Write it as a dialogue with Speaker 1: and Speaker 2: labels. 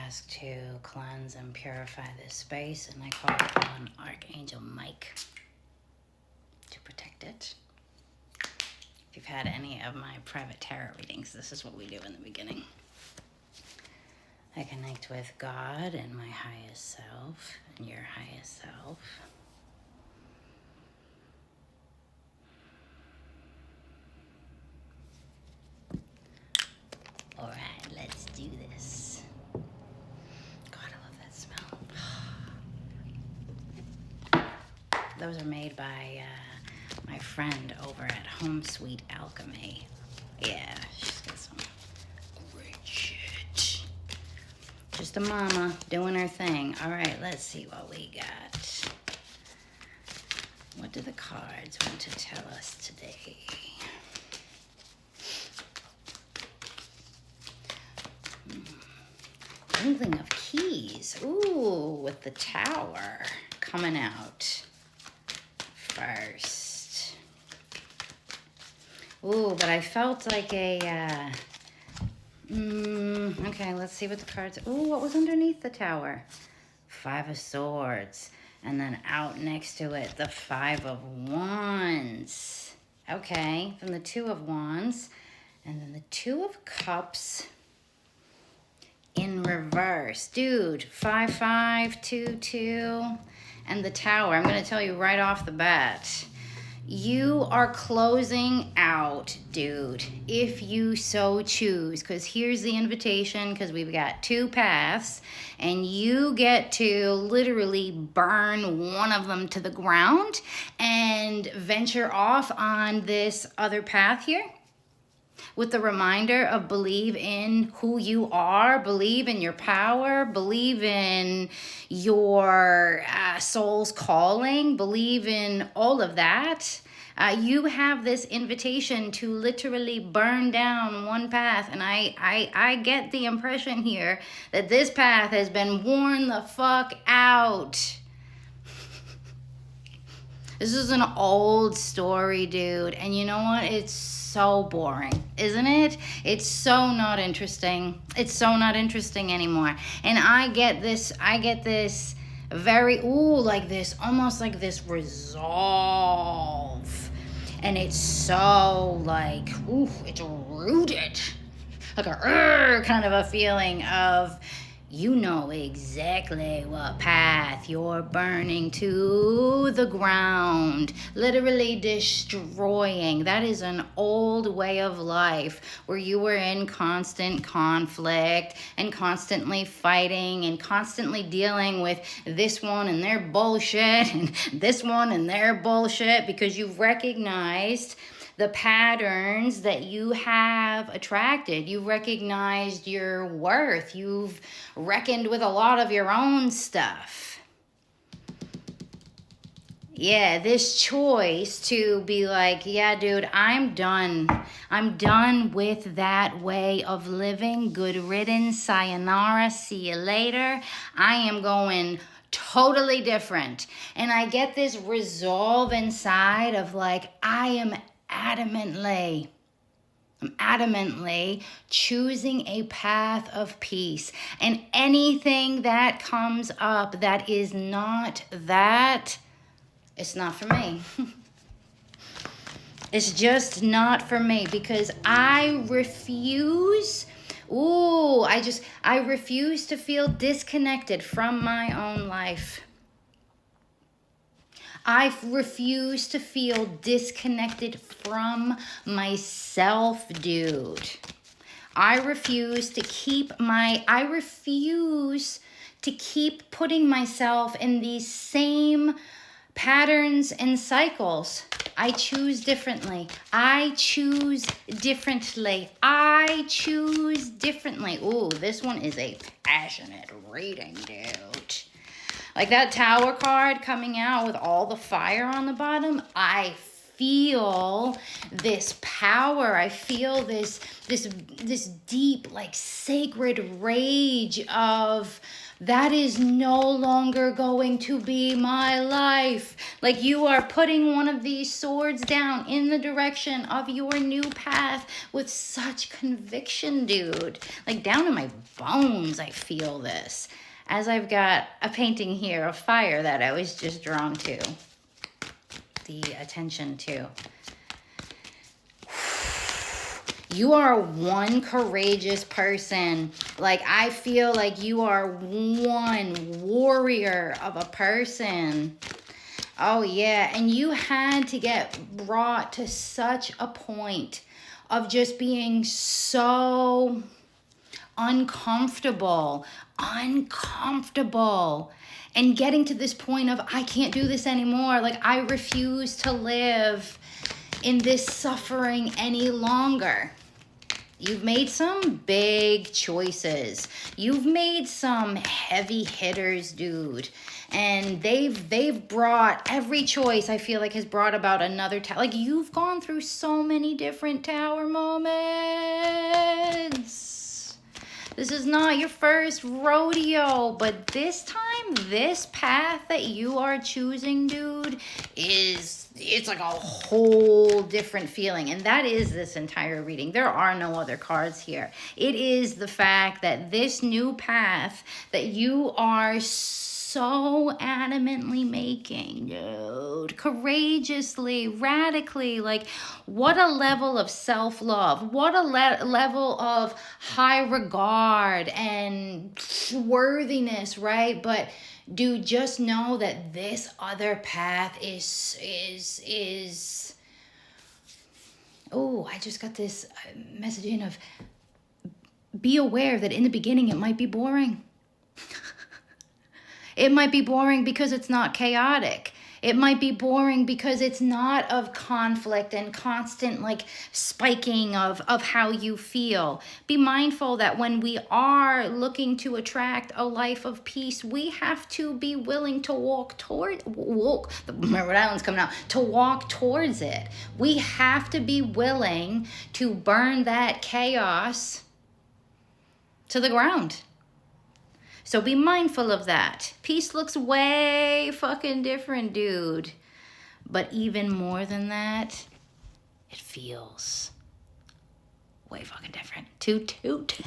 Speaker 1: ask to cleanse and purify this space, and I call upon Archangel Mike to protect it. If you've had any of my private tarot readings, this is what we do in the beginning. I connect with God and my highest self and your highest self. All right, let's do this. God, I love that smell. Those are made by my friend over at Home Sweet Alchemy. Yeah, she's got some great shit. Just a mama doing her thing. All right, let's see what we got. What do the cards want to tell us today? Inkling of Keys. Ooh, with the Tower coming out first. Ooh, but I felt like a... okay, let's see what the cards... Ooh, what was underneath the Tower? Five of Swords. And then out next to it, the Five of Wands. Okay, from the Two of Wands. And then the Two of Cups in reverse. Dude, 5, 5, 2, 2. And the Tower. I'm going to tell you right off the bat. You are closing out, dude, if you so choose. Because here's the invitation, because we've got two paths. And you get to literally burn one of them to the ground and venture off on this other path here. With the reminder of believe in who you are, believe in your power, believe in your soul's calling, believe in all of that. You have this invitation to literally burn down one path. And I get the impression here that this path has been worn the fuck out. This is an old story, dude. And you know what? It's so boring, isn't it? It's so not interesting. It's so not interesting anymore. And I get this very, like this, almost like this resolve. And it's so like, it's rooted. Like a kind of a feeling of, you know exactly what path you're burning to the ground, literally destroying. That is an old way of life where you were in constant conflict and constantly fighting and constantly dealing with this one and their bullshit and this one and their bullshit, because you've recognized the patterns that you have attracted. You recognized your worth. You've reckoned with a lot of your own stuff. Yeah, this choice to be like, yeah, dude, I'm done. I'm done with that way of living. Good riddance, sayonara, see you later. I am going totally different. And I get this resolve inside of like, I am adamantly choosing a path of peace. And anything that comes up that is not that, it's not for me. It's just not for me, because I refuse. I refuse to feel disconnected from my own life. I refuse to feel disconnected from myself, dude. I refuse to keep putting myself in these same patterns and cycles. I choose differently. I choose differently. I choose differently. Ooh, this one is a passionate reading, dude. Like that Tower card coming out with all the fire on the bottom, I feel this power. I feel this deep, like, sacred rage of, that is no longer going to be my life. Like, you are putting one of these swords down in the direction of your new path with such conviction, dude. Like, down in my bones, I feel this. As I've got a painting here of fire that I was just drawn to, the attention to. You are one courageous person. Like, I feel like you are one warrior of a person. Oh, yeah. And you had to get brought to such a point of just being so uncomfortable, and getting to this point of, I can't do this anymore. Like, I refuse to live in this suffering any longer. You've made some big choices. You've made some heavy hitters, dude. And they've brought, every choice I feel like has brought about another tower. Like, you've gone through so many different tower moments. This is not your first rodeo, but this time, this path that you are choosing, dude, it's like a whole different feeling. And that is this entire reading. There are no other cards here. It is the fact that this new path that you are so adamantly making, dude, courageously, radically, like, what a level of self-love, what a level of high regard and worthiness, right? But dude, just know that this other path is oh, I just got this message in of, be aware that in the beginning it might be boring. It might be boring because it's not chaotic. It might be boring because it's not of conflict and constant, like, spiking of how you feel. Be mindful that when we are looking to attract a life of peace, we have to be willing to walk, Rhode Island's coming out, to walk towards it. We have to be willing to burn that chaos to the ground. So be mindful of that. Peace looks way fucking different, dude. But even more than that, it feels way fucking different. Toot toot.